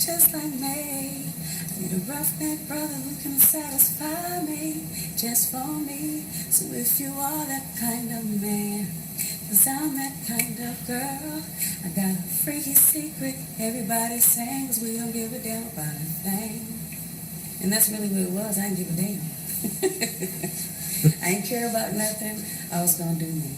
just like me. I need a roughneck brother who can satisfy me, just for me. So if you are that kind of man, 'cause I'm that kind of girl, I got a freaky secret everybody's saying, 'cause we don't give a damn about a thing. And that's really what it was. I didn't give a damn. I ain't care about nothing. I was gonna do me.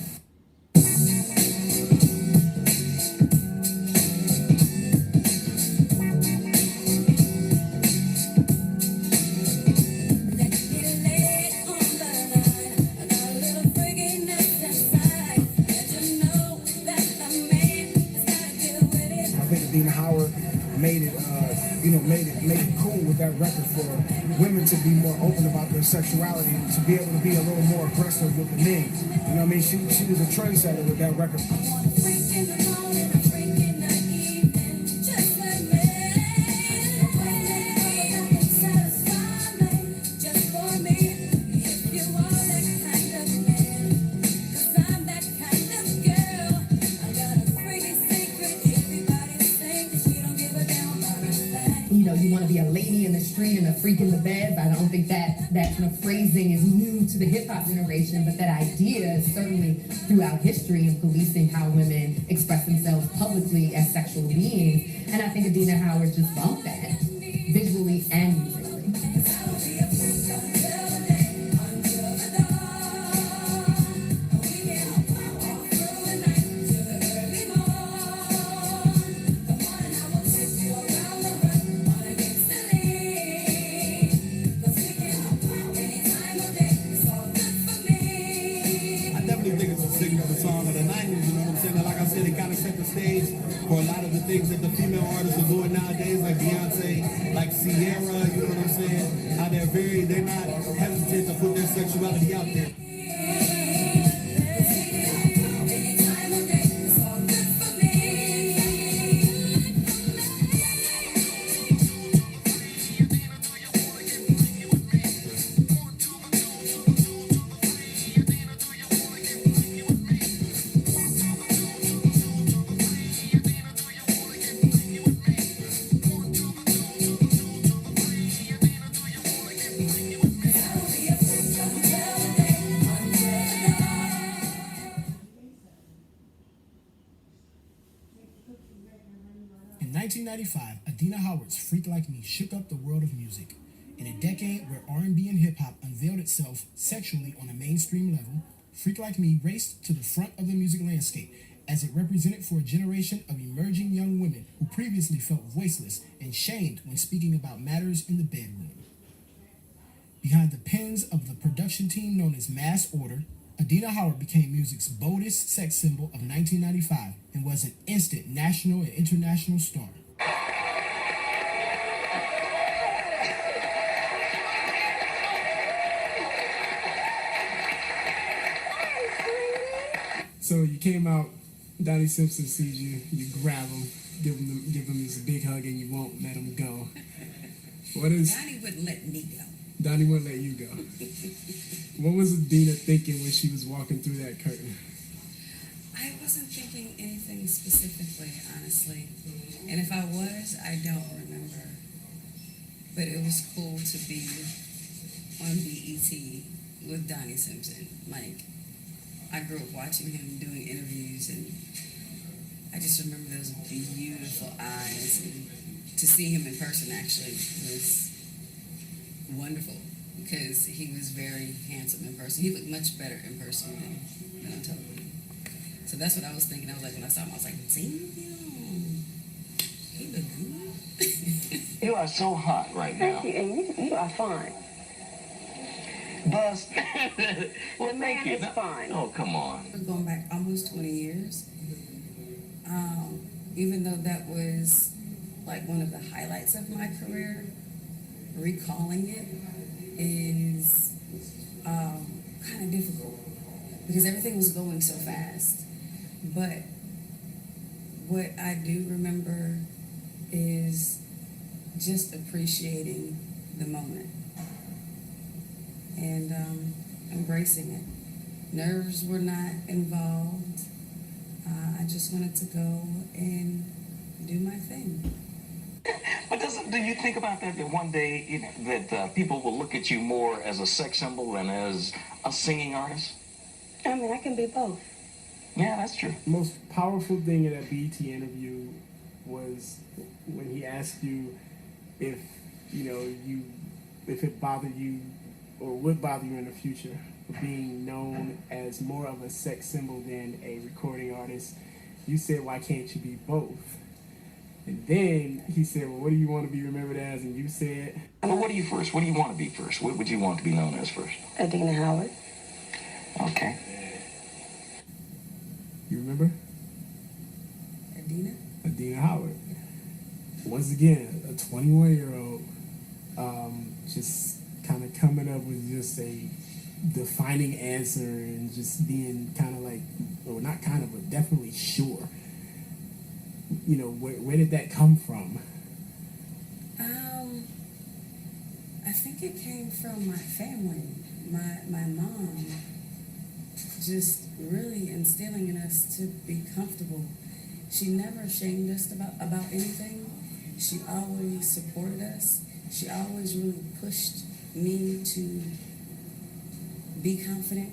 Adina Howard made it, made it cool with that record for women to be more open about their sexuality, to be able to be a little more aggressive with the men. You know what I mean? She was a trendsetter with that record. You want to be a lady in the street and a freak in the bed, but I don't think that kind of phrasing is new to the hip-hop generation, but that idea is certainly throughout history in policing how women express themselves publicly as sexual beings, and I think Adina Howard just bumped that, visually and musically. Song of the 90s, you know what I'm saying? Like I said, it kind of set the stage for a lot of the things that the female artists are doing nowadays, like Beyonce, like Sierra, you know what I'm saying? How they're not hesitant to put their sexuality out there. In 1995, Adina Howard's Freak Like Me shook up the world of music. In a decade where R&B and hip-hop unveiled itself sexually on a mainstream level, Freak Like Me raced to the front of the music landscape as it represented for a generation of emerging young women who previously felt voiceless and shamed when speaking about matters in the bedroom. Behind the pens of the production team known as Mass Order, Adina Howard became music's boldest sex symbol of 1995 and was an instant national and international star. So you came out, Donnie Simpson sees you, you grab him, give him this big hug, and you won't let him go. Donnie wouldn't let me go. Donnie wouldn't let you go. What was Adina thinking when she was walking through that curtain? I wasn't thinking anything specifically, honestly. And if I was, I don't remember. But it was cool to be on BET with Donnie Simpson. Like, I grew up watching him doing interviews, and I just remember those beautiful eyes. And to see him in person actually was wonderful, because he was very handsome in person. He looked much better in person than on television. So that's what I was thinking. I was like, when I saw him, I was like, damn, he look good. You are so hot right now. Thank you, and you are fine. Buzz. Well, The man is fine. Oh, come on. We're going back almost 20 years. Even though that was like one of the highlights of my career, recalling it is kind of difficult because everything was going so fast. But what I do remember is just appreciating the moment and embracing it. Nerves were not involved. I just wanted to go and do my thing. But do you think about that one day, that people will look at you more as a sex symbol than as a singing artist? I mean, I can be both. Yeah, that's true. Most powerful thing in that BET interview was when he asked you if if it bothered you or would bother you in the future being known as more of a sex symbol than a recording artist. You said, why can't you be both? And then he said, well, what do you want to be remembered as? And you said... Well, what do you first? What do you want to be first? What would you want to be known as first? Adina Howard. Okay. You remember? Adina? Adina Howard. Once again, a 21-year-old just kind of coming up with just a defining answer and just being kind of like, or not kind of, but definitely sure. Where did that come from? I think it came from my family. My mom just really instilling in us to be comfortable. She never shamed us about anything. She always supported us. She always really pushed me to be confident,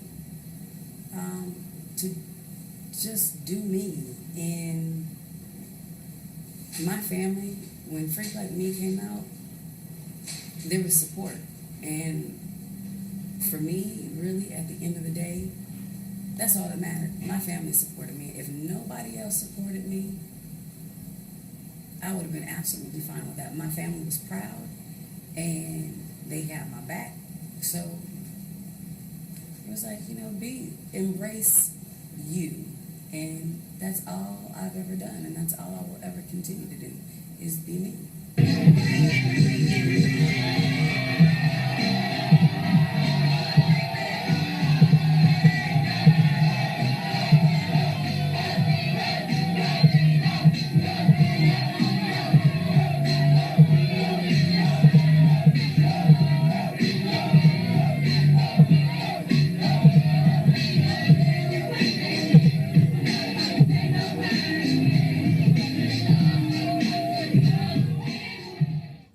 to just do me. And my family, when Freak Like Me came out, there was support. And for me, really, at the end of the day, that's all that mattered. My family supported me. If nobody else supported me, I would have been absolutely fine with that. My family was proud, and they had my back. So it was like, embrace you. And that's all I've ever done, and that's all I will ever continue to do, is be me.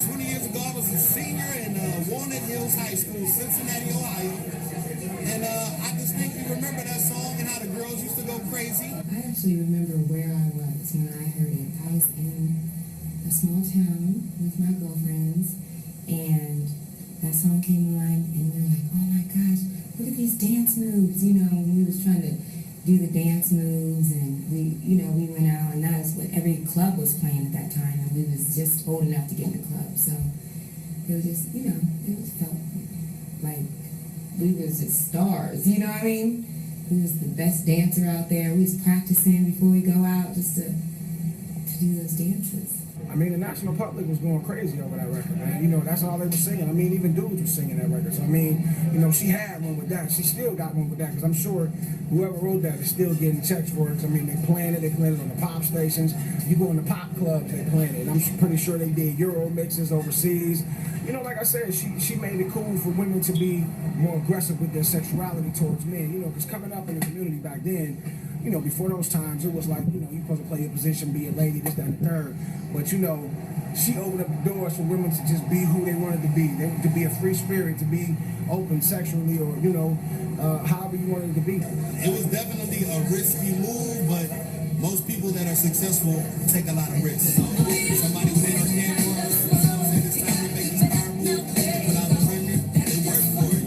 20 years ago, I was a senior in Walnut Hills High School, Cincinnati, Ohio. And I distinctly remember that song and how the girls used to go crazy. I actually remember where I was when I heard it. I was in a small town with my girlfriends, and that song came on, and we were like, oh my gosh, look at these dance moves. We was trying to do the dance moves, and we went out, and that is what every club was playing at that time, and we was just old enough to get in the club. So it was just, it was felt like we was just stars, you know what I mean? We was the best dancer out there. We was practicing before we go out just to do those dances. I mean, the national public was going crazy over that record, man. That's all they were singing. I mean, even dudes were singing that record. So, I mean, she had one with that. She still got one with that, because I'm sure whoever wrote that is still getting checks for it. I mean, they playing it on the pop stations. You go in the pop clubs, they playing it. And I'm pretty sure they did Euro mixes overseas. Like I said, she made it cool for women to be more aggressive with their sexuality towards men, because coming up in the community back then, before those times, it was like, you're supposed to play your position, be a lady, this, that, and the third. But, she opened up the doors for women to just be who they wanted to be. To be a free spirit, to be open sexually, or, however you wanted to be. It was definitely a risky move, but most people that are successful take a lot of risks. Somebody was in on camera, said it's time to make this power move, put out the record, they worked for it.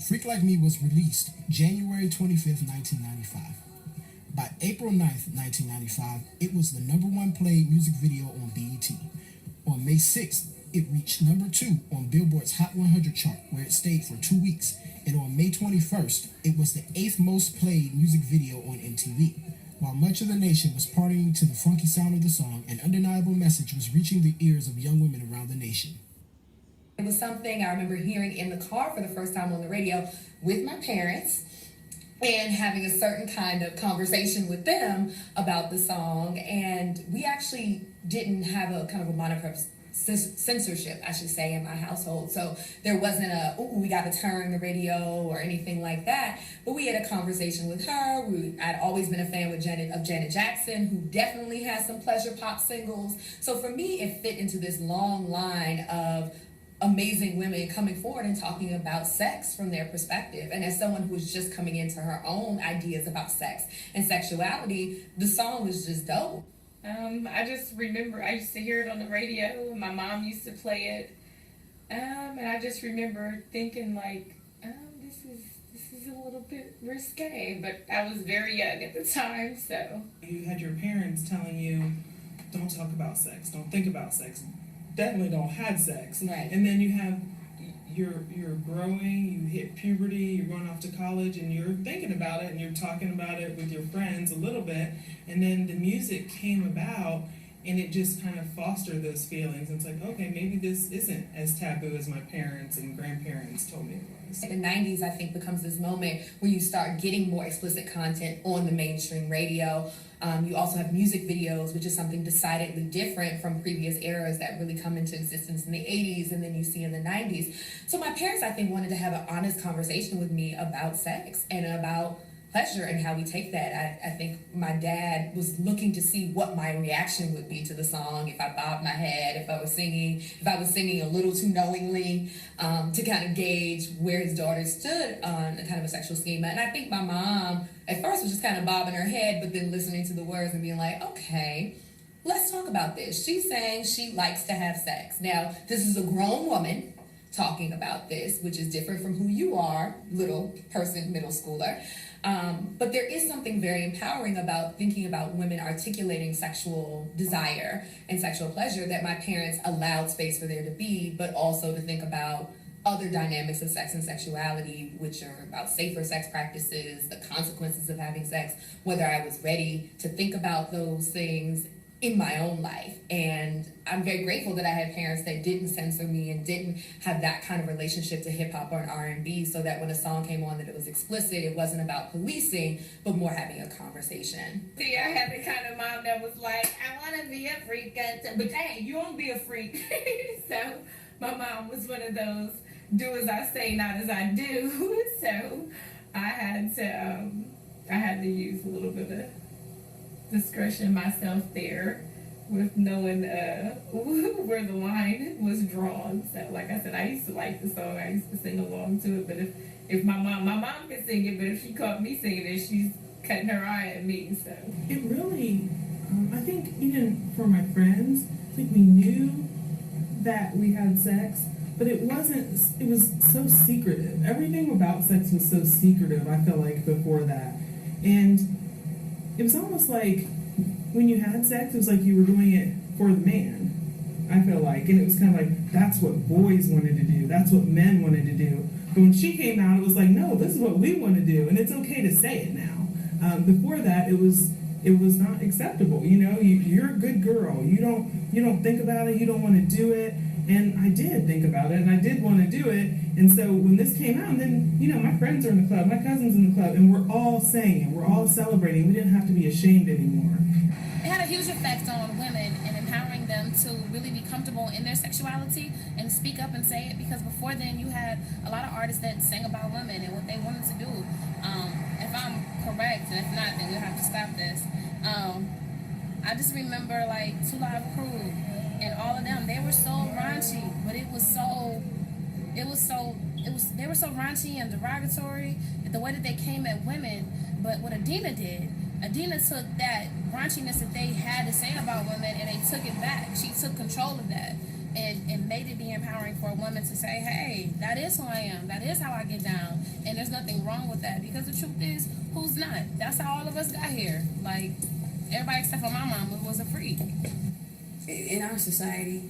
Freak Like Me was released January 25th, 1995. By April 9th, 1995, it was the #1 played music video on BET. On May 6th, it reached #2 on Billboard's Hot 100 chart, where it stayed for 2 weeks. And on May 21st, it was the 8th most played music video on MTV. While much of the nation was partying to the funky sound of the song, an undeniable message was reaching the ears of young women around the nation. It was something I remember hearing in the car for the first time on the radio with my parents and having a certain kind of conversation with them about the song. And we actually didn't have a kind of a moniker of censorship, I should say, in my household. So there wasn't a, ooh, we got to turn the radio or anything like that. But we had a conversation with her. I'd always been a fan of Janet Jackson, who definitely has some pleasure pop singles. So for me, it fit into this long line of amazing women coming forward and talking about sex from their perspective. And as someone who was just coming into her own ideas about sex and sexuality, the song was just dope. I just remember I used to hear it on the radio, and my mom used to play it. And I just remember thinking like, this is a little bit risque, but I was very young at the time, so. You had your parents telling you, don't talk about sex, don't think about sex, definitely don't have sex. Right. And then you have, you're growing, you hit puberty, you're going off to college, and you're thinking about it, and you're talking about it with your friends a little bit, and then the music came about, and it just kind of fostered those feelings. It's like, okay, maybe this isn't as taboo as my parents and grandparents told me it was. The 90s, I think, becomes this moment where you start getting more explicit content on the mainstream radio. You also have music videos, which is something decidedly different from previous eras that really come into existence in the 80s and then you see in the 90s. So my parents, I think, wanted to have an honest conversation with me about sex and about pleasure and how we take that. I think my dad was looking to see what my reaction would be to the song, if I bobbed my head, if I was singing a little too knowingly, to kind of gauge where his daughter stood on a kind of a sexual schema. And I think my mom at first was just kind of bobbing her head, but then listening to the words and being like, okay, let's talk about this. She's saying she likes to have sex. Now, this is a grown woman talking about this, which is different from who you are, little person, middle schooler. But there is something very empowering about thinking about women articulating sexual desire and sexual pleasure that my parents allowed space for there to be, but also to think about other dynamics of sex and sexuality, which are about safer sex practices, the consequences of having sex, whether I was ready to think about those things in my own life. And I'm very grateful that I had parents that didn't censor me and didn't have that kind of relationship to hip hop or R&B, so that when a song came on that it was explicit, it wasn't about policing, but more having a conversation. See, I had the kind of mom that was like, I want to be a freak, but hey, you won't be a freak. So my mom was one of those, do as I say, not as I do. So I had to use a little bit of discretion myself there with knowing where the line was drawn. So like I said, I used to like the song, I used to sing along to it, but if my mom can sing it, but if she caught me singing it, she's cutting her eye at me. So It really, I think even for my friends, I think we knew that we had sex, but it was so secretive. Everything about sex was so secretive, I feel like, before that. And it was almost like when you had sex, it was like you were doing it for the man, I feel like. And it was kind of like, that's what boys wanted to do. That's what men wanted to do. But when she came out, it was like, no, this is what we want to do. And it's okay to say it now. Before that, it was not acceptable. You know, you're a good girl. You don't think about it. You don't want to do it. And I did think about it, and I did want to do it. And so when this came out, and then, you know, my friends are in the club, my cousin's in the club, and we're all saying it, we're all celebrating. We didn't have to be ashamed anymore. It had a huge effect on women and empowering them to really be comfortable in their sexuality and speak up and say it, because before then you had a lot of artists that sang about women and what they wanted to do. If I'm correct, and if not, then we'll have to stop this. I just remember like Two Live Crew and all of them, they were so raunchy, but they were so raunchy and derogatory, the way that they came at women. But what Adina did, Adina took that raunchiness that they had to say about women and they took it back. She took control of that and made it be empowering for a woman to say, hey, that is who I am, that is how I get down, and there's nothing wrong with that, because the truth is, who's not? That's how all of us got here. Like, everybody except for my mom was a freak. In our society,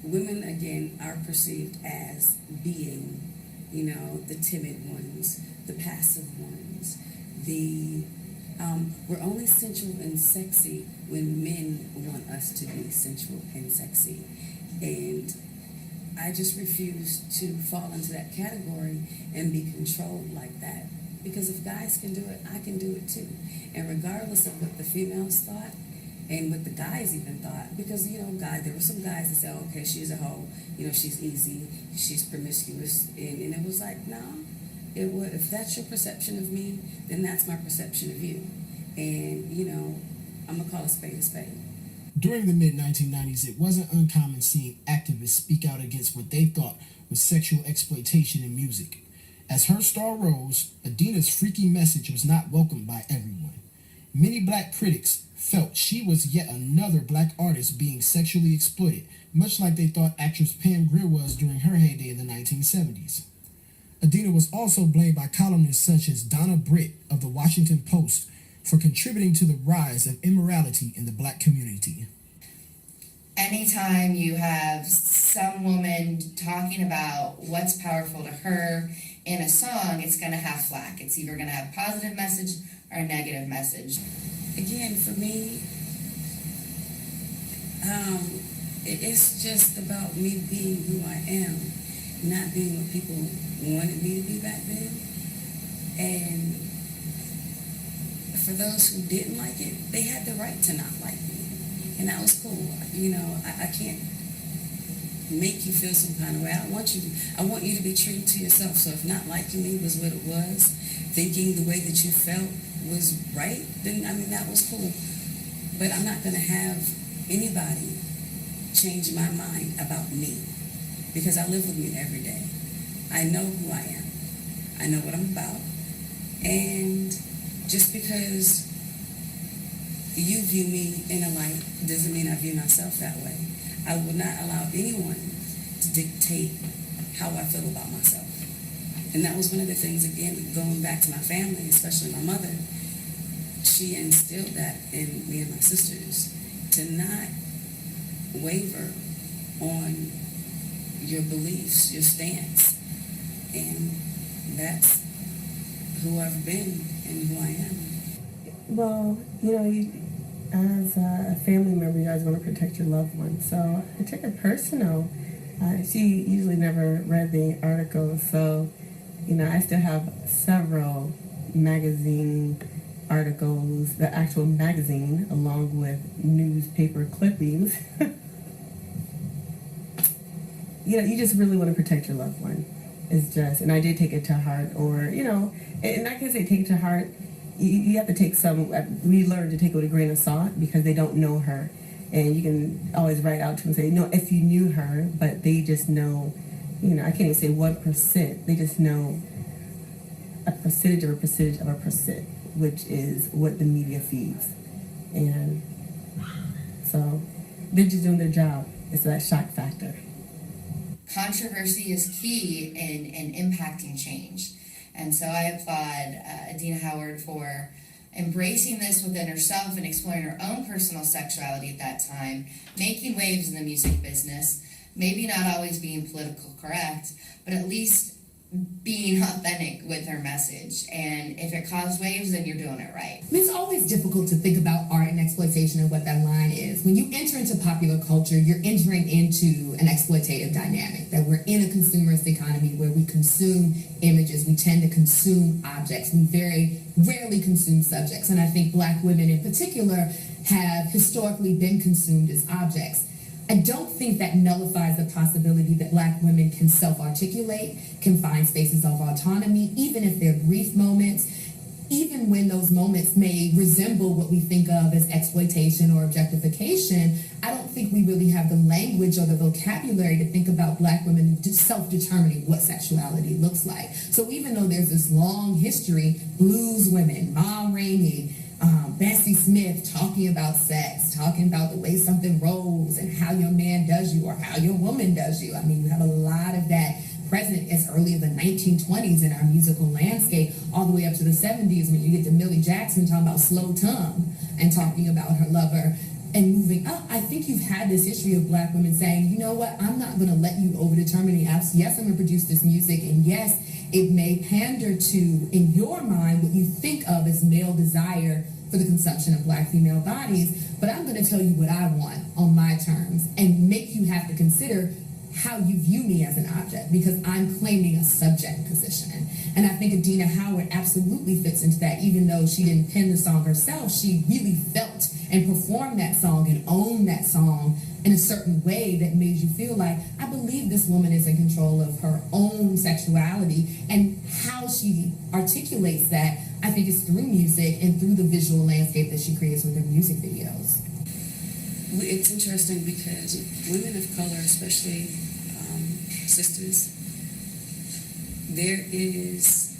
women, again, are perceived as being, you know, the timid ones, the passive ones, the We're only sensual and sexy when men want us to be sensual and sexy. And I just refuse to fall into that category and be controlled like that. Because if guys can do it, I can do it too. And regardless of what the females thought, and what the guys even thought, because, you know, there were some guys that said, okay, she's a hoe, you know, she's easy, she's promiscuous, and it was like, no, if that's your perception of me, then that's my perception of you. And, you know, I'm going to call a spade a spade. During the mid-1990s, it wasn't uncommon seeing activists speak out against what they thought was sexual exploitation in music. As her star rose, Adina's freaky message was not welcomed by everyone. Many black critics felt she was yet another black artist being sexually exploited, much like they thought actress Pam Grier was during her heyday in the 1970s. Adina was also blamed by columnists such as Donna Britt of the Washington Post for contributing to the rise of immorality in the black community. Anytime you have some woman talking about what's powerful to her in a song, it's going to have flack. It's either going to have positive message or a negative message. Again, for me, it's just about me being who I am, not being what people wanted me to be back then. And for those who didn't like it, they had the right to not like me. And that was cool. You know, I can't make you feel some kind of way. I want you to be true to yourself. So if not liking me was what it was, thinking the way that you felt was right, then, I mean, that was cool. But I'm not going to have anybody change my mind about me, because I live with me every day. I know who I am. I know what I'm about. And just because you view me in a light doesn't mean I view myself that way. I will not allow anyone to dictate how I feel about myself. And that was one of the things, again, going back to my family, especially my mother. She instilled that in me and my sisters, to not waver on your beliefs, your stance. And that's who I've been and who I am. Well, you know, as a family member, you guys want to protect your loved ones. So I took it personal. She usually never read the article, so, you know, I still have several magazine articles, the actual magazine, along with newspaper clippings. You know, you just really want to protect your loved one. It's just, and I did take it to heart, or, you know, and I can say take it to heart. You have to take we learn to take it with a grain of salt, because they don't know her. And you can always write out to them and say, no, if you knew her, but they just know, you know, I can't even say 1%. They just know a percentage of a percentage of a percent, which is what the media feeds. And so they're just doing their job. It's that shock factor. Controversy is key in impacting change. And so I applaud Adina Howard for embracing this within herself and exploring her own personal sexuality at that time, making waves in the music business, maybe not always being political correct, but at least being authentic with her message. And if it caused waves, then you're doing it right. It's always difficult to think about art and exploitation and what that line is. When you enter into popular culture, you're entering into an exploitative dynamic, that we're in a consumerist economy where we consume images, we tend to consume objects, we very rarely consume subjects. And I think Black women in particular have historically been consumed as objects. I don't think that nullifies the possibility that Black women can self-articulate, can find spaces of autonomy, even if they're brief moments, even when those moments may resemble what we think of as exploitation or objectification. I don't think we really have the language or the vocabulary to think about Black women self-determining what sexuality looks like. So even though there's this long history, blues women, Ma Rainey, Bessie Smith talking about sex, talking about the way something rolls and how your man does you or how your woman does you. I mean, you have a lot of that present as early as the 1920s in our musical landscape, all the way up to the 70s when you get to Millie Jackson talking about slow tongue and talking about her lover and moving up. I think you've had this history of Black women saying, you know what, I'm not going to let you overdetermine the apps. Yes, I'm going to produce this music, and yes, it may pander to, in your mind, what you think of as male desire for the consumption of black female bodies, but I'm going to tell you what I want on my terms and make you have to consider how you view me as an object, because I'm claiming a subject position. And I think Adina Howard absolutely fits into that. Even though she didn't pen the song herself, she really felt and performed that song and owned that song in a certain way that made you feel like, I believe this woman is in control of her own sexuality. And how she articulates that, I think, is through music and through the visual landscape that she creates with her music videos. It's interesting because women of color, especially sisters, there is,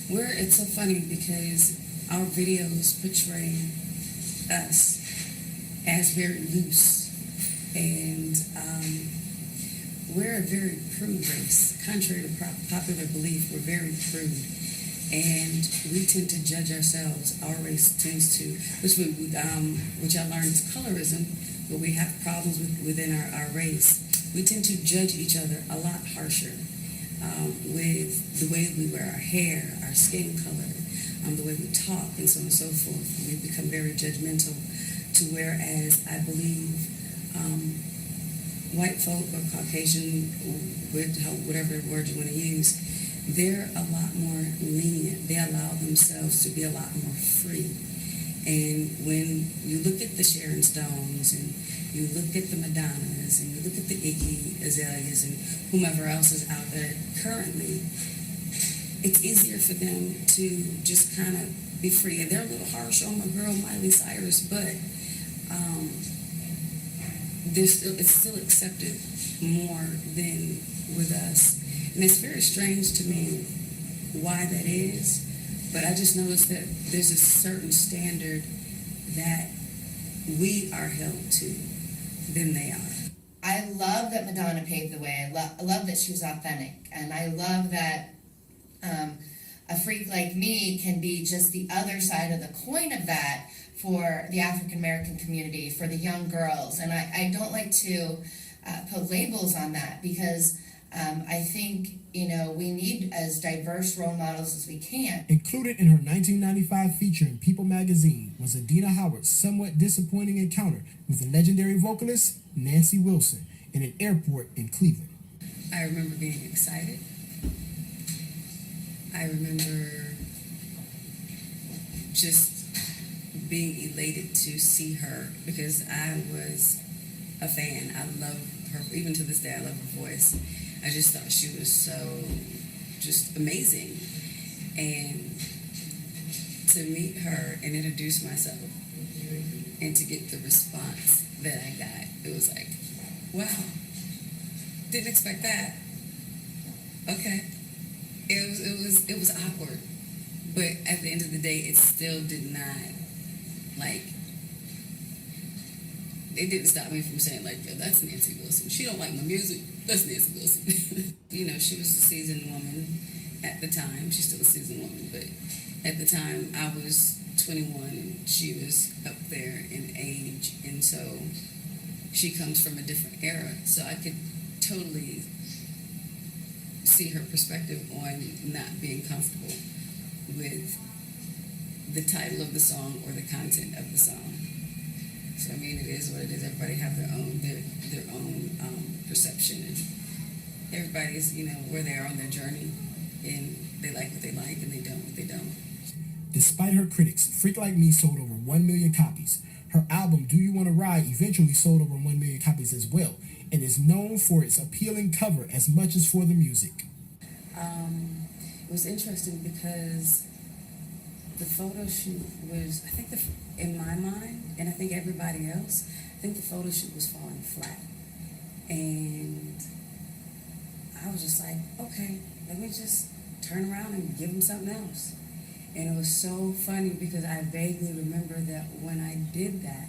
where it's so funny because our videos portray us as very loose, and we're a very prude race. Contrary to popular belief, we're very prude. And we tend to judge ourselves. Our race tends to, which I learned is colorism, but we have problems within our race. We tend to judge each other a lot harsher with the way we wear our hair, our skin color, the way we talk, and so on and so forth. We become very judgmental, to whereas I believe white folk or Caucasian, whatever word you want to use, they're a lot more lenient. They allow themselves to be a lot more free. And when you look at the Sharon Stones and you look at the Madonnas and you look at the Iggy Azaleas and whomever else is out there currently, it's easier for them to just kind of be free. And they're a little harsh on my girl Miley Cyrus, but it's still accepted more than with us. And it's very strange to me why that is, but I just noticed that there's a certain standard that we are held to than they are. I love that Madonna paved the way. I love that she was authentic. And I love that a freak like me can be just the other side of the coin of that for the African American community, for the young girls. And I don't like to put labels on that, because I think, we need as diverse role models as we can. Included in her 1995 feature in People magazine was Adina Howard's somewhat disappointing encounter with the legendary vocalist Nancy Wilson in an airport in Cleveland. I remember being excited. I remember just being elated to see her because I was a fan. I love her. Even to this day, I love her voice. I just thought she was so just amazing. And to meet her and introduce myself and to get the response that I got, it was like, wow, didn't expect that. Okay. It was awkward. But at the end of the day, it still did not, it didn't stop me from saying, yo, that's Nancy Wilson. She don't like my music. That's Nancy Wilson. She was a seasoned woman at the time. She's still a seasoned woman, but at the time I was 21 and she was up there in age, and so she comes from a different era. So I could totally see her perspective on not being comfortable with the title of the song or the content of the song. So it is what it is. Everybody have their own perception, and everybody's where they are on their journey, and they like what they like, and they don't what they don't. Despite her critics, Freak Like Me sold over 1 million copies. Her album Do You Want to Ride eventually sold over 1 million copies as well, and is known for its appealing cover as much as for the music. It was interesting because the photo shoot was, I think, in my mind, and I think everybody else, I think the photo shoot was falling flat. And I was just like, okay, let me just turn around and give them something else. And it was so funny because I vaguely remember that when I did that,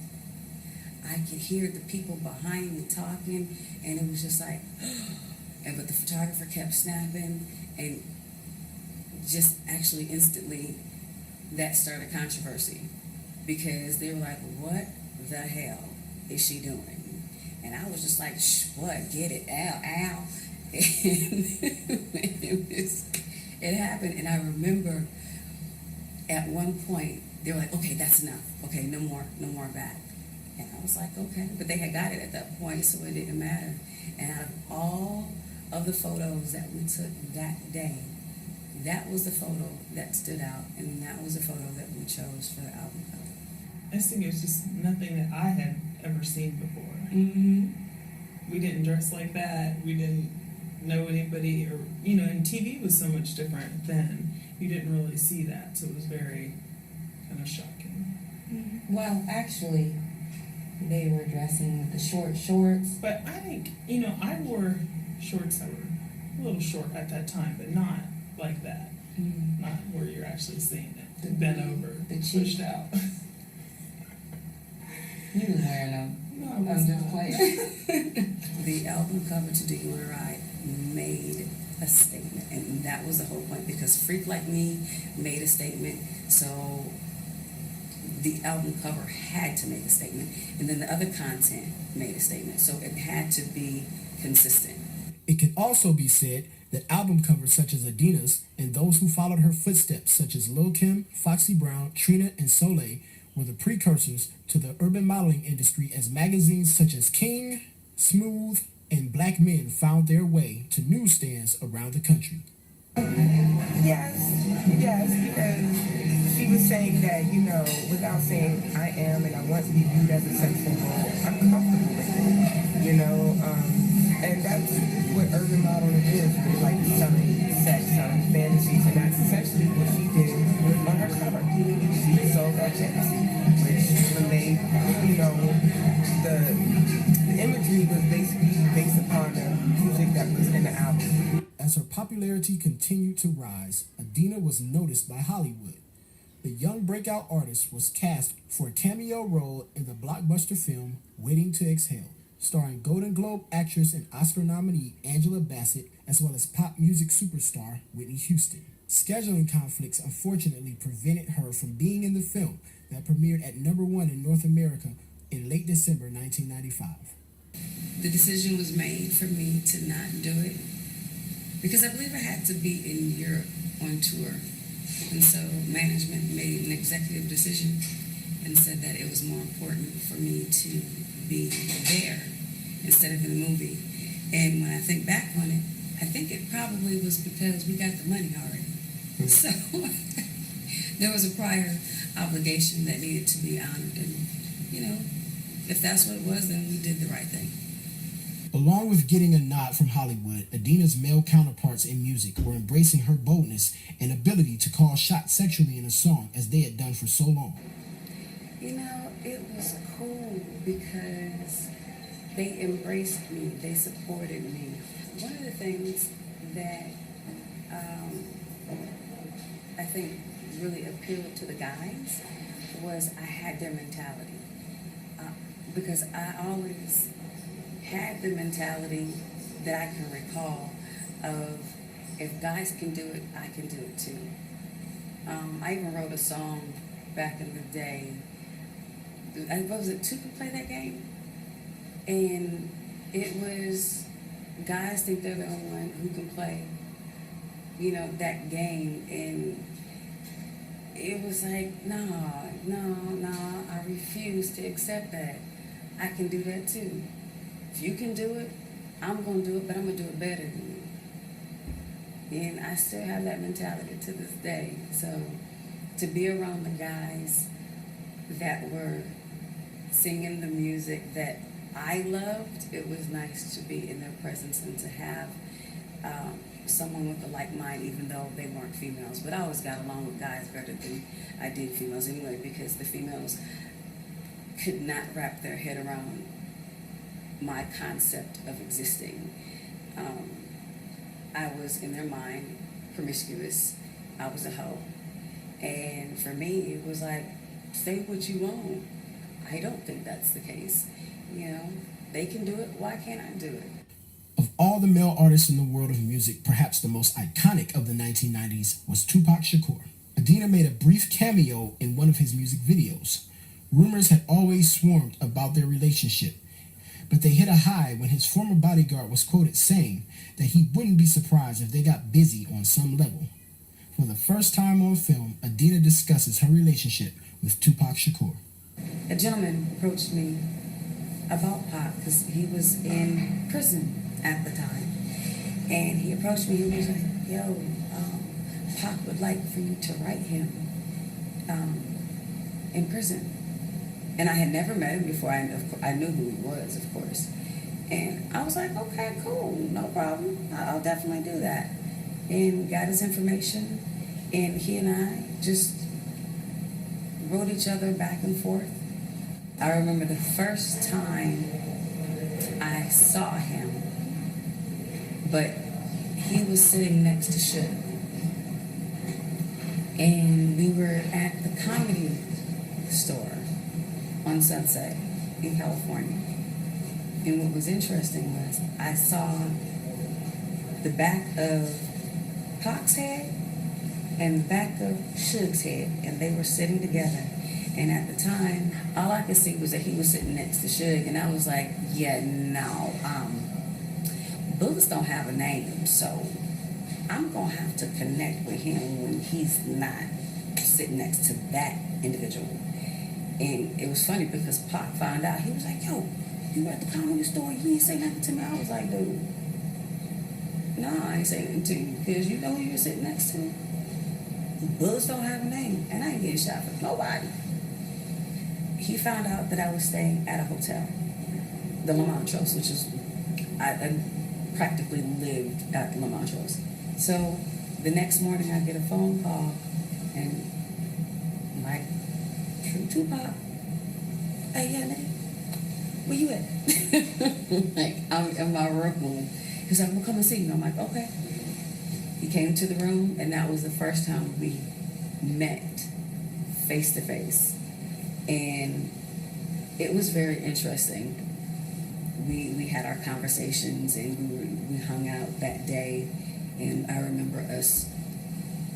I could hear the people behind me talking, and it was just like, but the photographer kept snapping, and just actually instantly that started controversy because they were like, what the hell is she doing? And I was just like, what, get it, ow, ow. It happened, and I remember at one point they were like, "Okay, that's enough. Okay, no more back." And I was like, "Okay," but they had got it at that point, so it didn't matter. And out of all of the photos that we took that day, that was the photo that stood out, and that was the photo that we chose for the album cover. I just think it's just nothing that I had ever seen before. Mm-hmm. We didn't dress like that. We didn't know anybody, or and TV was so much different then. You didn't really see that, so it was very kind of shocking. Mm-hmm. Well, actually, they were dressing with the short shorts. But I think I wore shorts that were a little short at that time, but not like that. Mm-hmm. Not where you're actually seeing it bent over, pushed out. You was wearing them. No, I I'm was just not. playing. The album cover to Do You Wanna Ride made a statement, and that was the whole point, because Freak Like Me made a statement, so the album cover had to make a statement, and then the other content made a statement, so it had to be consistent. It can also be said that album covers such as Adina's and those who followed her footsteps such as Lil' Kim, Foxy Brown, Trina, and Soleil were the precursors to the urban modeling industry, as magazines such as King, Smooth, and Black Men found their way to newsstands around the country. Yes, because she was saying that, without saying I am and I want to be viewed as a sexual role, I'm comfortable with it, and that's what urban modeling is, really, like selling sex, selling fantasies, and that's essentially what she did on her cover. She sold that fantasy, which relayed, the imagery was basically based upon the music that was in the album. As her popularity continued to rise, Adina was noticed by Hollywood. The young breakout artist was cast for a cameo role in the blockbuster film Waiting to Exhale, starring Golden Globe actress and Oscar nominee Angela Bassett, as well as pop music superstar Whitney Houston. Scheduling conflicts unfortunately prevented her from being in the film that premiered at #1 in North America in late December 1995. The decision was made for me to not do it, because I believe I had to be in Europe on tour. And so management made an executive decision and said that it was more important for me to be there instead of in the movie. And when I think back on it, I think it probably was because we got the money already. So there was a prior obligation that needed to be honored. And, if that's what it was, then we did the right thing. Along with getting a nod from Hollywood, Adina's male counterparts in music were embracing her boldness and ability to call shots sexually in a song, as they had done for so long. It was cool because they embraced me, they supported me. One of the things that I think really appealed to the guys was I had their mentality. Because I always had the mentality that I can recall of, if guys can do it, I can do it too. I even wrote a song back in the day. Was it Two Could Play That Game? And it was, guys think they're the only one who can play, that game. And it was like, no, I refuse to accept that. I can do that too. If you can do it, I'm going to do it, but I'm going to do it better than you. And I still have that mentality to this day. So to be around the guys that were singing the music that I loved, it was nice to be in their presence and to have someone with a like mind, even though they weren't females. But I always got along with guys better than I did females anyway, because the females could not wrap their head around my concept of existing. I was, in their mind, promiscuous. I was a hoe. And for me, it was like, say what you want. I don't think that's the case. They can do it, why can't I do it? Of all the male artists in the world of music, perhaps the most iconic of the 1990s was Tupac Shakur. Adina made a brief cameo in one of his music videos. Rumors had always swarmed about their relationship, but they hit a high when his former bodyguard was quoted saying that he wouldn't be surprised if they got busy on some level. For the first time on film, Adina discusses her relationship with Tupac Shakur. A gentleman approached me about Pac because he was in prison at the time. And he approached me, he was like, yo, Pac would like for you to write him in prison. And I had never met him before. I knew who he was, of course. And I was like, okay, cool, no problem. I'll definitely do that. And got his information, and he and I just wrote each other back and forth. I remember the first time I saw him, but he was sitting next to Suge. And we were at the Comedy Store on Sunset in California. And what was interesting was I saw the back of Pac's head and the back of Suge's head, and they were sitting together. And at the time, all I could see was that he was sitting next to Suge, and I was like, yeah, no, bullets don't have a name, so I'm gonna have to connect with him when he's not sitting next to that individual. And it was funny because Pac found out. He was like, yo, you were at the Comedy Store, you ain't say nothing to me. I was like, dude, no, I ain't saying nothing to you because you know who you're sitting next to. Bullets don't have a name, and I ain't getting shot for nobody. He found out that I was staying at a hotel, the La Montrose, which is, I practically lived at the La Montrose. So the next morning I get a phone call, and I'm like, True Tupac, hey, yeah, nigga, where you at? Like, I'm in my room. He's like, well, come and see you. I'm like, okay. He came to the room, and that was the first time we met face to face. And it was very interesting. We had our conversations, and we hung out that day. And I remember us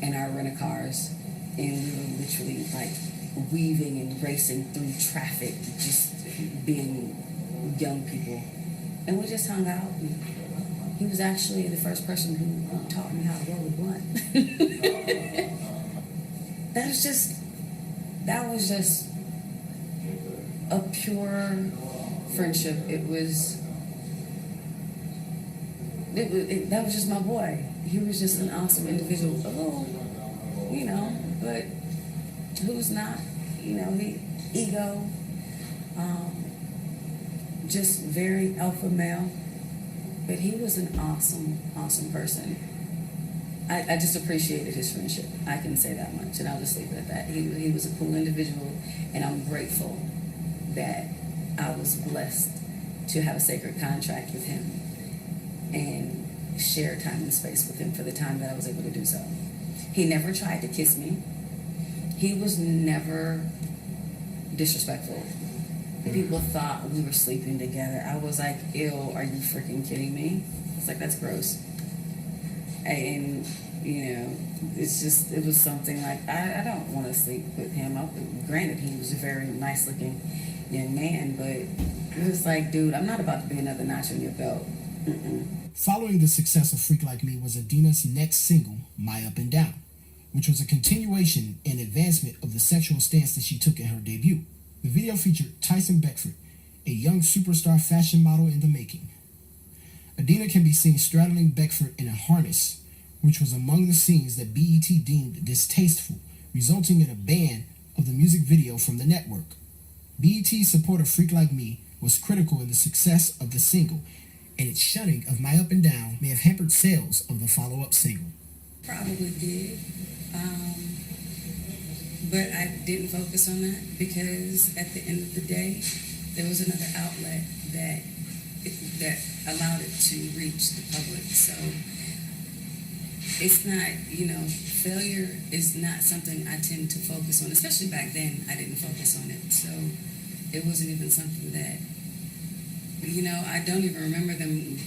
in our rent-a-cars, and we were literally like weaving and racing through traffic, just being young people. And we just hung out. And he was actually the first person who taught me how to roll a blunt. That was just a pure friendship. That was just my boy. He was just an awesome individual. A little, but who's not? He ego, just very alpha male. But he was an awesome, awesome person. I just appreciated his friendship. I can say that much, and I'll just leave it at that. He was a cool individual, and I'm grateful that I was blessed to have a sacred contract with him and share time and space with him for the time that I was able to do so. He never tried to kiss me. He was never disrespectful. People thought we were sleeping together. I was like, ew, are you freaking kidding me? It's like, that's gross. And, it was something like, I don't want to sleep with him. Granted, he was a very nice looking young man, but it was like, dude, I'm not about to be another notch on your belt. Following the success of Freak Like Me was Adina's next single, My Up and Down, which was a continuation and advancement of the sexual stance that she took in her debut. The video featured Tyson Beckford, a young superstar fashion model in the making. Adina can be seen straddling Beckford in a harness, which was among the scenes that BET deemed distasteful, resulting in a ban of the music video from the network. BET's support of Freak Like Me was critical in the success of the single, and its shunning of My Up and Down may have hampered sales of the follow-up single. Probably did. But I didn't focus on that because at the end of the day, there was another outlet that allowed it to reach the public. So it's not, failure is not something I tend to focus on, especially back then. I didn't focus on it. So it wasn't even something that, I don't even remember them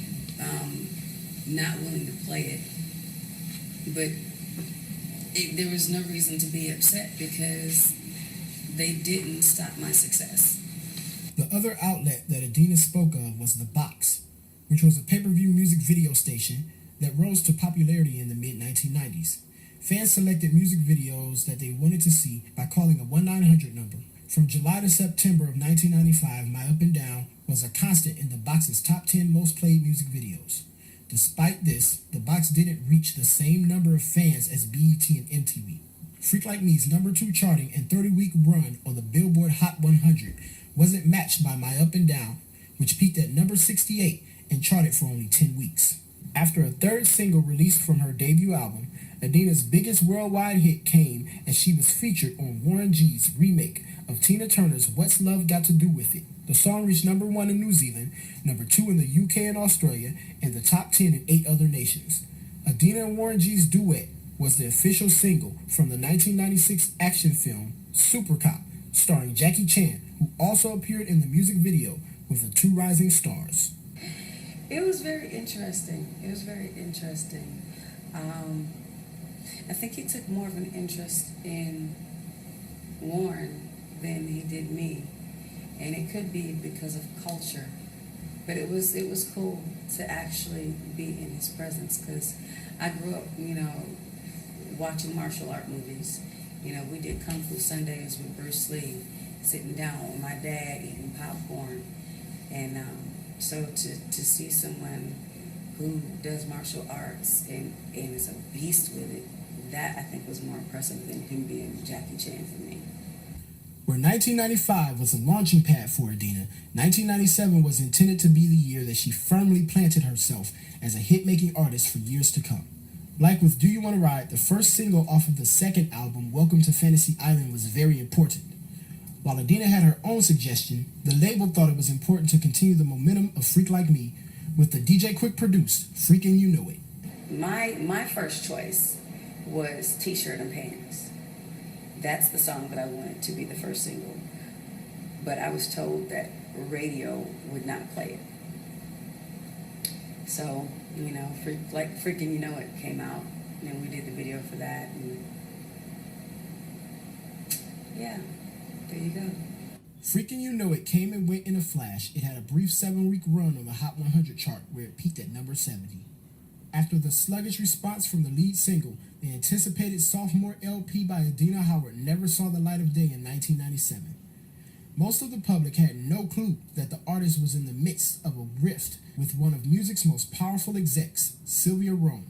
not willing to play it. But there was no reason to be upset because they didn't stop my success. The other outlet that Adina spoke of was The Box, which was a pay-per-view music video station that rose to popularity in the mid-1990s. Fans selected music videos that they wanted to see by calling a 1-900 number. From July to September of 1995, My Up and Down was a constant in The Box's top 10 most played music videos. Despite this, The Box didn't reach the same number of fans as BET and MTV. Freak Like Me's number 2 charting and 30-week run on the Billboard Hot 100 wasn't matched by My Up and Down, which peaked at number 68 and charted for only 10 weeks. After a third single released from her debut album, Adina's biggest worldwide hit came as she was featured on Warren G's remake of Tina Turner's What's Love Got to Do With It. The song reached number 1 in New Zealand, number 2 in the UK and Australia, and the top 10 in 8 other nations. Adina and Warren G's duet was the official single from the 1996 action film Super Cop, starring Jackie Chan, who also appeared in the music video with the 2 rising stars. It was very interesting. I think he took more of an interest in Warren than he did me, and it could be because of culture. But it was cool to actually be in his presence, because I grew up, watching martial art movies. We did Kung Fu Sundays with Bruce Lee, sitting down with my dad eating popcorn, and so to see someone who does martial arts and is a beast with it, that I think was more impressive than him being Jackie Chan for me. Where 1995 was a launching pad for Adina, 1997 was intended to be the year that she firmly planted herself as a hit-making artist for years to come. Like with Do You Wanna Ride, the first single off of the second album, Welcome to Fantasy Island, was very important. While Adina had her own suggestion, the label thought it was important to continue the momentum of Freak Like Me with the DJ Quick produced Freakin' You Know It. My first choice was T-Shirt and Panties. That's the song that I wanted to be the first single. But I was told that radio would not play it. So, Freakin' You Know It came out, and then we did the video for that, and yeah, there you go. Freakin' You Know It came and went in a flash. It had a brief 7-week run on the Hot 100 chart where it peaked at number 70. After the sluggish response from the lead single, the anticipated sophomore LP by Adina Howard never saw the light of day in 1997. Most of the public had no clue that the artist was in the midst of a rift with one of music's most powerful execs, Sylvia Rome,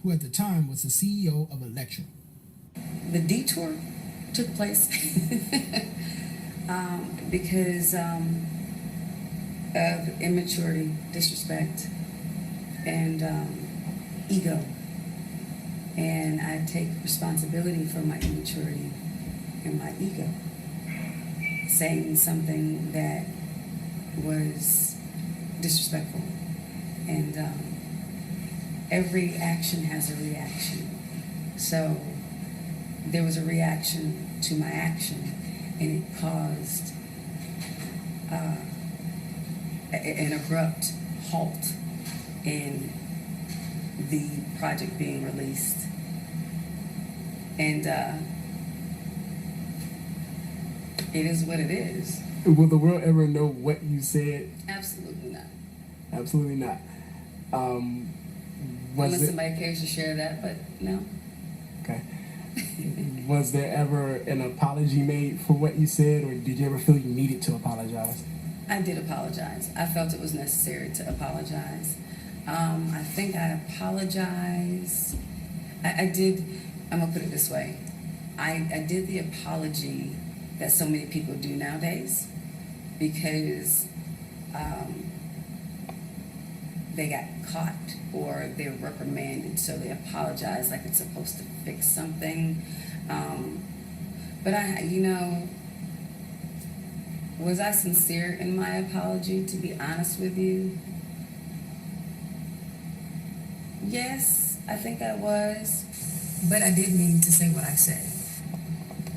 who at the time was the CEO of Elektra. The detour took place because of immaturity, disrespect, and ego. And I take responsibility for my immaturity and my ego. Saying something that was disrespectful. And every action has a reaction. So there was a reaction to my action, and it caused an abrupt halt in the project being released. And it is what it is. Will the world ever know what you said? Absolutely not. Absolutely not. Unless somebody cares to share that, but no. Okay. Was there ever an apology made for what you said, or did you ever feel you needed to apologize? I did apologize. I felt it was necessary to apologize. I think I apologized. I did, I'm going to put it this way. I did the apology that so many people do nowadays because they got caught or they were reprimanded, so they apologize like it's supposed to fix something. But was I sincere in my apology, to be honest with you? Yes, I think I was. But I did mean to say what I said,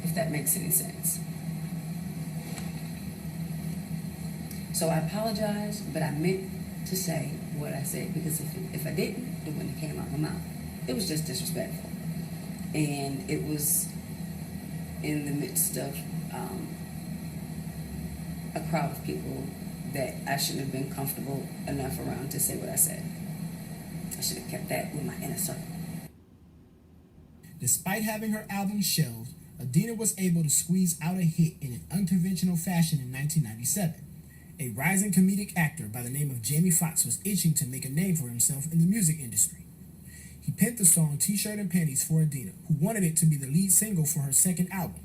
if that makes any sense. So I apologize, but I meant to say what I said, because if I didn't, it wouldn't have came out of my mouth. It was just disrespectful. And it was in the midst of a crowd of people that I shouldn't have been comfortable enough around to say what I said. I should have kept that with my inner circle. Despite having her album shelved, Adina was able to squeeze out a hit in an unconventional fashion in 1997. A rising comedic actor by the name of Jamie Foxx was itching to make a name for himself in the music industry. He penned the song T-Shirt and Panties for Adina, who wanted it to be the lead single for her second album.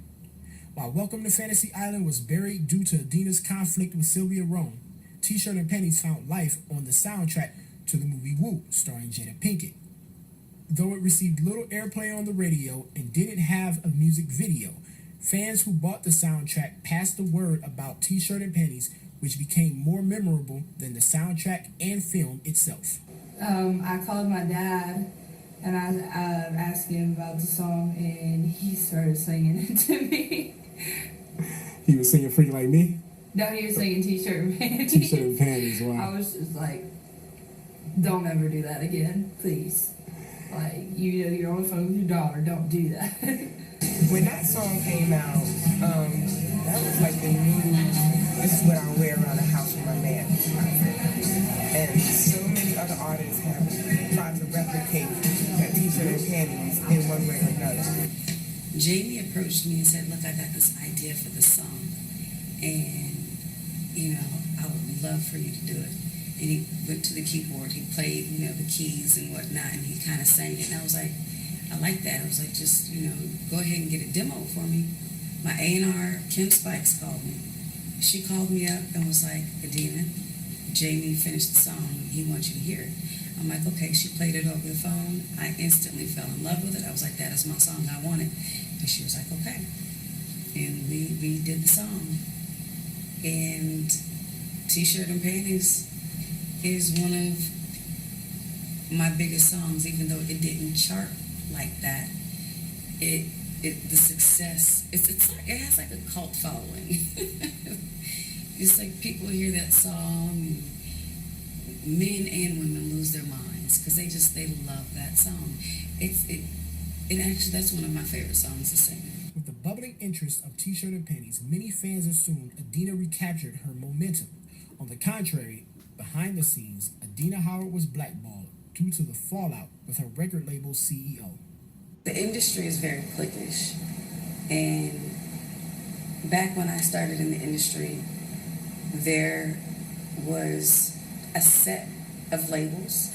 While Welcome to Fantasy Island was buried due to Adina's conflict with Sylvia Rhone, T-Shirt and Panties found life on the soundtrack to the movie Woo, starring Jada Pinkett. Though it received little airplay on the radio and didn't have a music video, fans who bought the soundtrack passed the word about T-Shirt and Panties, which became more memorable than the soundtrack and film itself. I called my dad and I asked him about the song, and he started singing it to me. He was singing Freak Like Me? No, he was singing T-Shirt and Panties. T-Shirt and Panties, wow. I was just like, don't ever do that again, please. Like, you know, you're on the phone with your daughter, don't do that. When that song came out, that was like the new, this is what I'll wear around the house with my man. And so many other artists have tried to replicate that T-Shirt and Panties in one way or another. Jamie approached me and said, look, I got this idea for this song, and, you know, I would love for you to do it. And he went to the keyboard, he played, you know, the keys and whatnot, and he kind of sang it, and I was like, I like that. I was like, just, you know, go ahead and get a demo for me. My A&R, Kim Spikes, called me. She called me up and was like, Adina, Jamie finished the song, he wants you to hear it. I'm like, okay. She played it over the phone. I instantly fell in love with it. I was like, that is my song, I want it. And she was like, okay. And we did the song. And T-Shirt and Panties is one of my biggest songs, even though it didn't chart like that. The success, it's like, it has like a cult following. It's like people hear that song, men and women lose their minds because they love that song. It actually, that's one of my favorite songs to sing. With the bubbling interest of T-Shirt and Panties, many fans assumed Adina recaptured her momentum. On the contrary, behind the scenes, Adina Howard was blackballed due to the fallout with her record label's CEO. The industry is very cliquish, and back when I started in the industry, there was a set of labels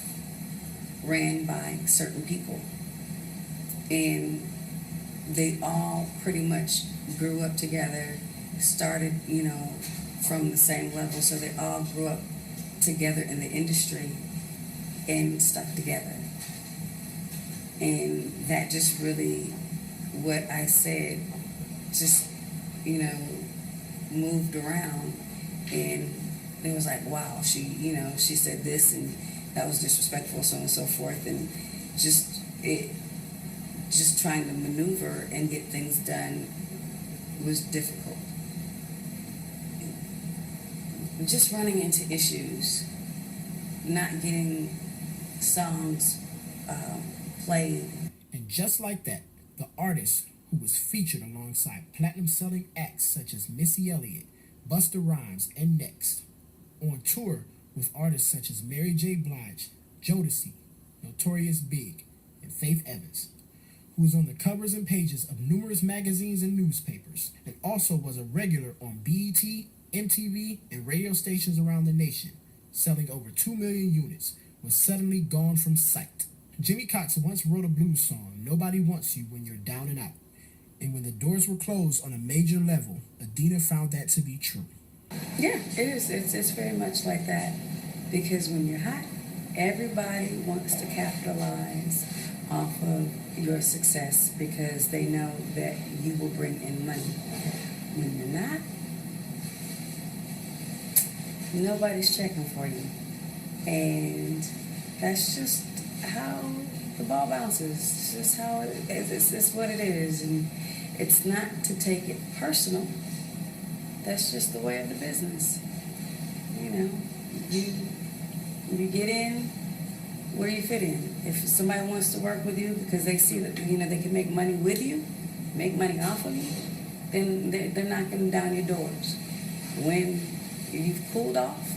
ran by certain people, and they all pretty much grew up together, started, you know, from the same level, so they all grew up together in the industry and stuck together. And that just really, what I said, just, you know, moved around, and it was like, wow, she said this, and that was disrespectful, so on and so forth, and just trying to maneuver and get things done was difficult. Just running into issues, not getting songs played. And just like that, the artist who was featured alongside platinum-selling acts such as Missy Elliott, Busta Rhymes, and Next, on tour with artists such as Mary J. Blige, Jodeci, Notorious Big, and Faith Evans, who was on the covers and pages of numerous magazines and newspapers, and also was a regular on BET, MTV, and radio stations around the nation, selling over 2 million units, was suddenly gone from sight. Jimmy Cox once wrote a blues song, Nobody Wants You When You're Down and Out. And when the doors were closed on a major level, Adina found that to be true. Yeah, it is. It's very much like that. Because when you're hot, everybody wants to capitalize off of your success because they know that you will bring in money. When you're not, nobody's checking for you. And that's just how the ball bounces. It's just how it is. It's what it is. And it's not to take it personal. That's just the way of the business. You know, you get in where you fit in. If somebody wants to work with you because they see that, you know, they can make money with you, make money off of you, then they're knocking down your doors. when you've cooled off,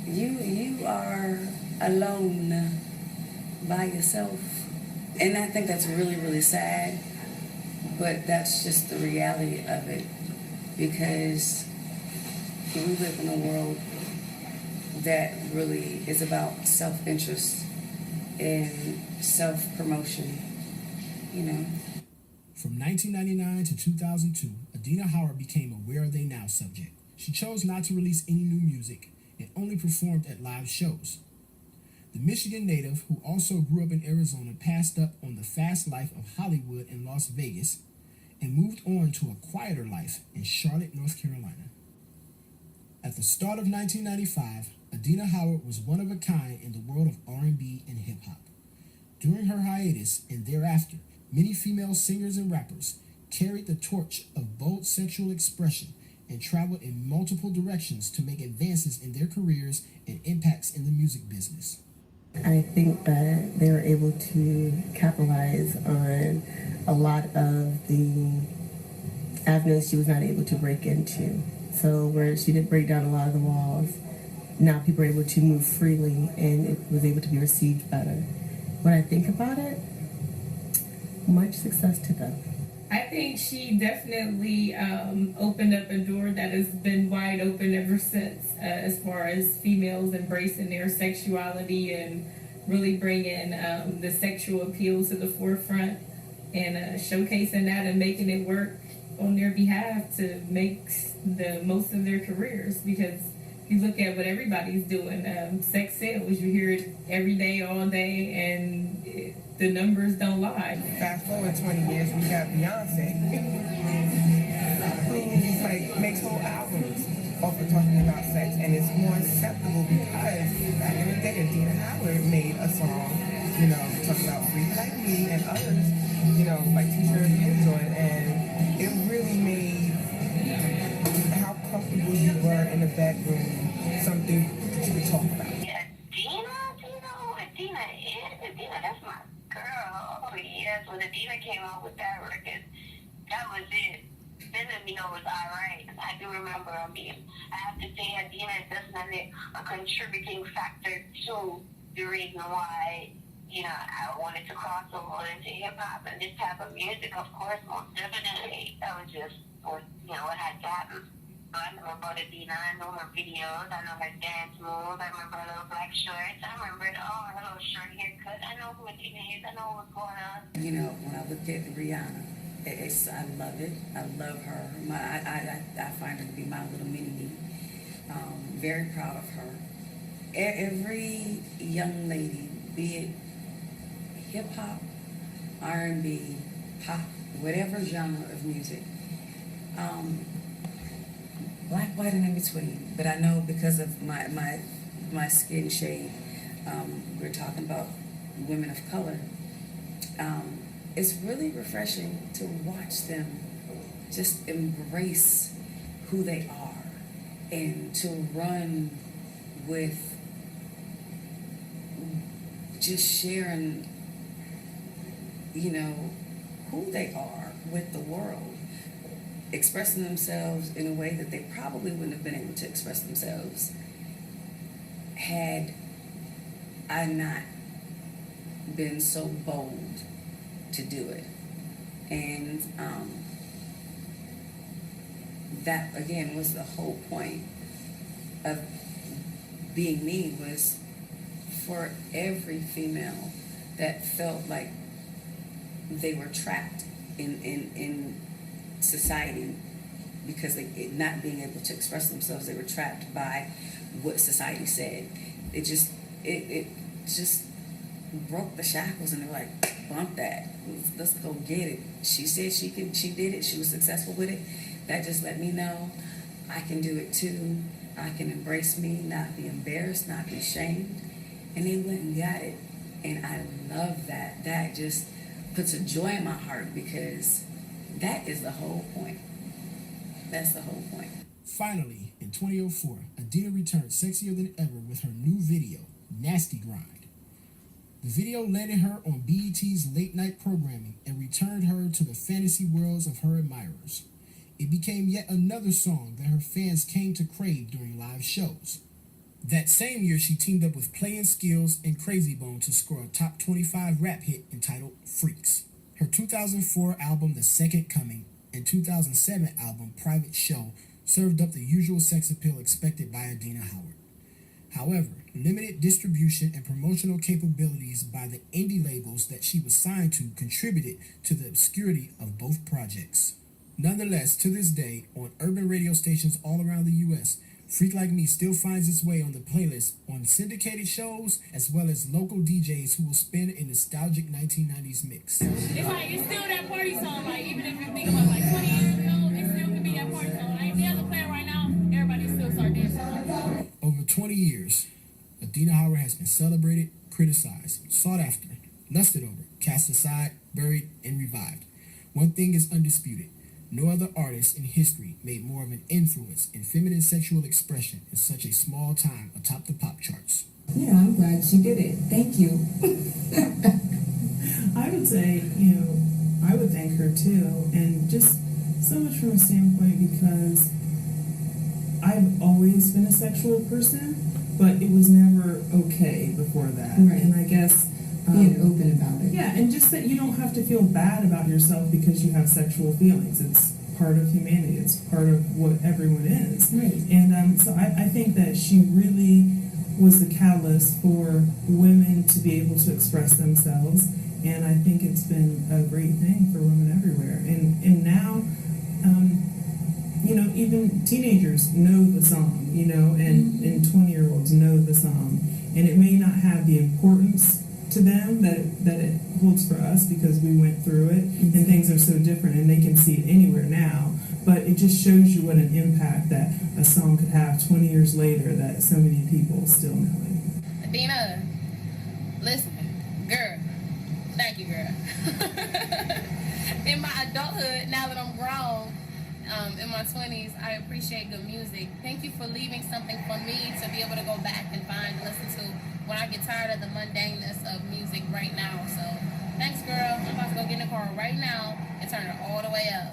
you are alone by yourself. And I think that's really, really sad, but that's just the reality of it, because we live in a world that really is about self-interest and self-promotion, you know. From 1999 to 2002, Adina Howard became a Where Are They Now subject. She chose not to release any new music and only performed at live shows. The Michigan native, who also grew up in Arizona, passed up on the fast life of Hollywood and Las Vegas and moved on to a quieter life in Charlotte, North Carolina. At the start of 1995, Adina Howard was one of a kind in the world of R&B and hip-hop. During her hiatus and thereafter, many female singers and rappers carried the torch of bold sexual expression and traveled in multiple directions to make advances in their careers and impacts in the music business. I think that they were able to capitalize on a lot of the avenues she was not able to break into. So where she did break down a lot of the walls, now people are able to move freely and it was able to be received better. When I think about it, much success to them. I think she definitely opened up a door that has been wide open ever since, as far as females embracing their sexuality and really bringing the sexual appeal to the forefront and showcasing that and making it work on their behalf to make the most of their careers. Because if you look at what everybody's doing, sex sells. You hear it every day, all day, and the numbers don't lie. Fast forward 20 years, we got Beyonce, who like makes whole albums off of talking about sex, and it's more acceptable because back in the day, Adina Howard made a song, you know, talking about Freak Like Me and others, you know, like T-shirt and Android, and it really made how comfortable you were in the bedroom something that you could talk about. Adina, that's my girl. Oh, yes, when Adina came out with that record, that was it. Then let me know it was alright. I do remember, I have to say Adina is definitely a contributing factor to the reason why, you know, I wanted to cross over into hip-hop and this type of music, of course, most definitely. That was just, you know, what had to happen. I know about Adina, I know her videos, I know her dance moves, I remember her little black shorts, I remember her little short haircut, I know who Adina is, I know what's going on. You know, when I look at Rihanna, I love it. I love her. I find her to be my little mini-me. Very proud of her. Every young lady, be it hip-hop, R&B, pop, whatever genre of music, black, white, and in between. But I know because of my skin shade, we're talking about women of color. It's really refreshing to watch them just embrace who they are and to run with just sharing, you know, who they are with the world. Expressing themselves in a way that they probably wouldn't have been able to express themselves had I not been so bold to do it. And that, again, was the whole point of being me, was for every female that felt like they were trapped in society because they not being able to express themselves. They were trapped by what society said. It just broke the shackles, and they were like, bump that, let's go get it. She said she did it, she was successful with it. That just let me know I can do it too. I can embrace me, not be embarrassed, not be shamed. And they went and got it, and I love that. That just puts a joy in my heart, because that is the whole point. That's the whole point. Finally, in 2004, Adina returned sexier than ever with her new video, Nasty Grind. The video landed her on BET's late night programming and returned her to the fantasy worlds of her admirers. it became yet another song that her fans came to crave during live shows. That same year, she teamed up with Playing Skills and Crazy Bone to score a top 25 rap hit entitled Freaks. Her 2004 album, The Second Coming, and 2007 album, Private Show, served up the usual sex appeal expected by Adina Howard. However, limited distribution and promotional capabilities by the indie labels that she was signed to contributed to the obscurity of both projects. Nonetheless, to this day, on urban radio stations all around the U.S., Freak Like Me still finds its way on the playlist on syndicated shows as well as local DJs who will spin a nostalgic 1990s mix. It's like, it's still that party song, like, even if you think about like 20 years ago, it still could be that party song. Like, if they ever play it right now, everybody still start dancing. Over 20 years, Adina Howard has been celebrated, criticized, sought after, lusted over, cast aside, buried, and revived. One thing is undisputed. No other artist in history made more of an influence in feminine sexual expression in such a small time atop the pop charts. Yeah, I'm glad she did it. Thank you. I would say, I would thank her too, and just so much from a standpoint because I've always been a sexual person, but it was never okay before that. Right. And I guess being open about it. Yeah, and just that you don't have to feel bad about yourself because you have sexual feelings. It's part of humanity. It's part of what everyone is. Right. And so I think that she really was the catalyst for women to be able to express themselves. And I think it's been a great thing for women everywhere. And now, even teenagers know the song, and 20-year-olds know the song. And it may not have the importance to them that it holds for us because we went through it and things are so different and they can see it anywhere now, but it just shows you what an impact that a song could have 20 years later that so many people still know it. Adina, listen, girl, thank you, girl. In my adulthood, now that I'm grown, in my 20s, I appreciate good music. Thank you for leaving something for me to be able to go back and find and listen to when I get tired of the mundaneness of music right now. So, thanks, girl. I'm about to go get in the car right now and turn it all the way up.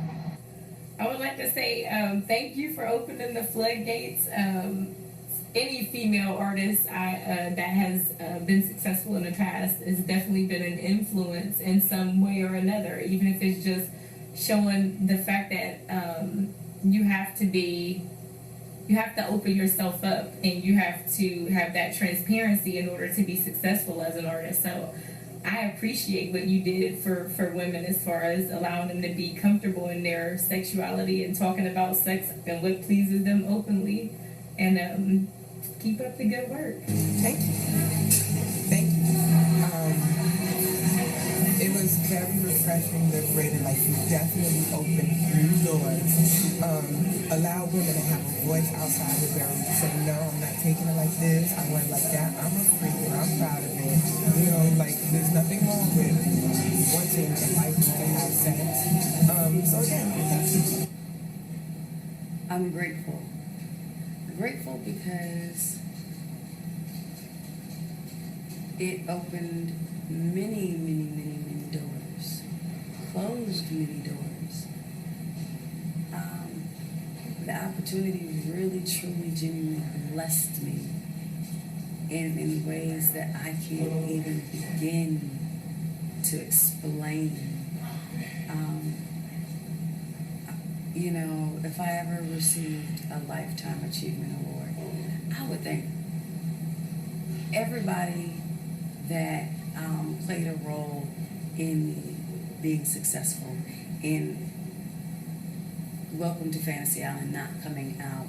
I would like to say thank you for opening the floodgates. Any female artist that has been successful in the past has definitely been an influence in some way or another, even if it's just showing the fact that you have to open yourself up and you have to have that transparency in order to be successful as an artist. So I appreciate what you did for women as far as allowing them to be comfortable in their sexuality and talking about sex and what pleases them openly. And keep up the good work. Thank you. Thank you. It was very refreshing, liberating. Like, you definitely opened new doors. Allow women to have a voice outside of their room. Say, no, I'm not taking it like this. I want it like that. I'm a freak and I'm proud of it. There's nothing wrong with wanting to like to have sex. So again, thank you. I'm grateful. Grateful because it opened many doors, closed many doors. The opportunity really, truly, genuinely blessed me in ways that I can't even begin to explain. If I ever received a Lifetime Achievement Award, I would thank everybody that played a role in being successful, in Welcome to Fantasy Island not coming out,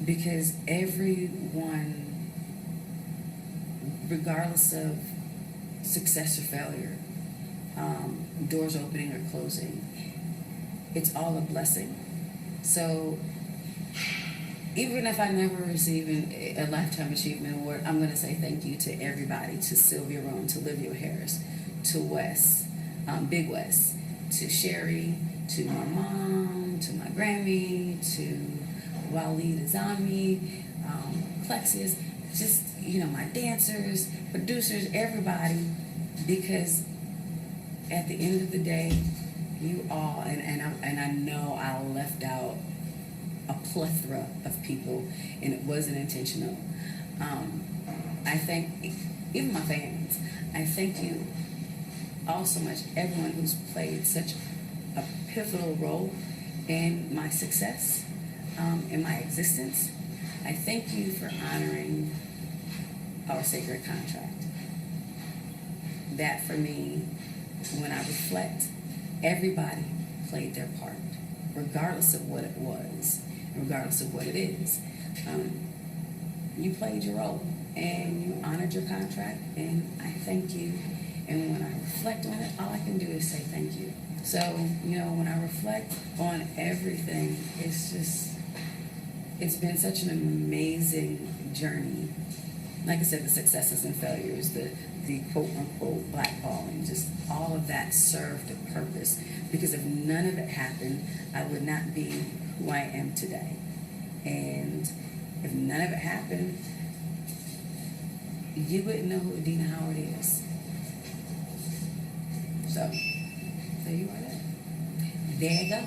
because everyone, regardless of success or failure, doors opening or closing, it's all a blessing. So even if I never receive a Lifetime Achievement Award, I'm going to say thank you to everybody, to Sylvia Rome, to Olivia Harris, to Wes, Big Wes, to Sherry, to my mom, to my Grammy, to Waleed Azami, Plexius, just, my dancers, producers, everybody, because at the end of the day, you all, and plethora of people, and it wasn't intentional. I thank even my fans. I thank you all so much, everyone who's played such a pivotal role in my success, in my existence. I thank you for honoring our sacred contract. That for me, when I reflect, everybody played their part, regardless of what it was, regardless of what it is. You played your role and you honored your contract, and I thank you. And when I reflect on it, all I can do is say thank you. So, when I reflect on everything, it's been such an amazing journey. Like I said, the successes and failures, the quote unquote blackballing, just all of that served a purpose. Because if none of it happened, I would not be who I am today. And if none of it happened, you wouldn't know who Adina Howard is. So, there you are. There you go.